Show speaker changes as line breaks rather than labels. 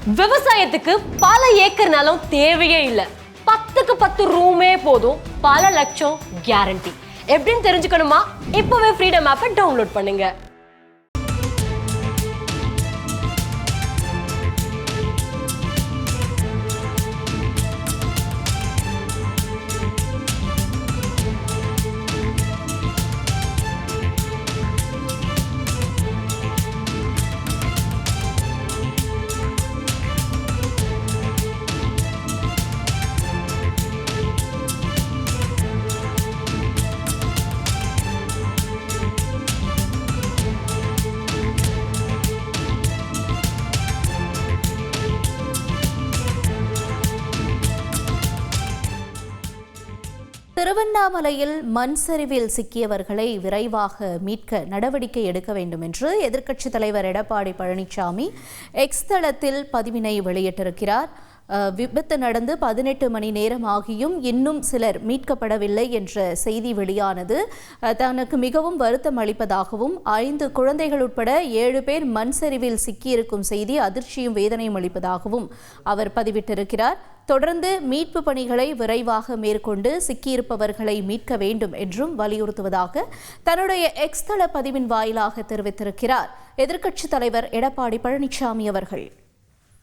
விவசாயத்துக்கு பல ஏக்கர் நிலம் தேவையே இல்லை. 10க்கு 10 ரூமே போதும், பல லட்சம் கேரண்டி. எப்படின்னு தெரிஞ்சுக்கணுமா? இப்பவே ஃப்ரீடம் ஆப்பை டவுன்லோட் பண்ணுங்க.
திருவண்ணாமலையில் மண் சரிவில் சிக்கியவர்களை விரைவாக மீட்க நடவடிக்கை எடுக்க வேண்டும் என்று எதிர்க்கட்சித் தலைவர் எடப்பாடி பழனிசாமி எக்ஸ் தளத்தில் பதிவினை வெளியிட்டிருக்கிறார். விபத்து நடந்து 18 மணி நேரம் ஆகியும் இன்னும் சிலர் மீட்கப்படவில்லை என்ற செய்தி வெளியானது தனக்கு மிகவும் வருத்தம் அளிப்பதாகவும் 5 குழந்தைகள் உட்பட 7 பேர் மண் சரிவில் சிக்கியிருக்கும் செய்தி அதிர்ச்சியும் வேதனையும் அளிப்பதாகவும் அவர் பதிவிட்டிருக்கிறார். தொடர்ந்து மீட்பு பணிகளை விரைவாக மேற்கொண்டு சிக்கியிருப்பவர்களை மீட்க வேண்டும் என்றும் வலியுறுத்துவதாக தன்னுடைய எக்ஸ் தள பதிவின் வாயிலாக தெரிவித்திருக்கிறார் எதிர்க்கட்சித் தலைவர் எடப்பாடி பழனிசாமி அவர்கள்.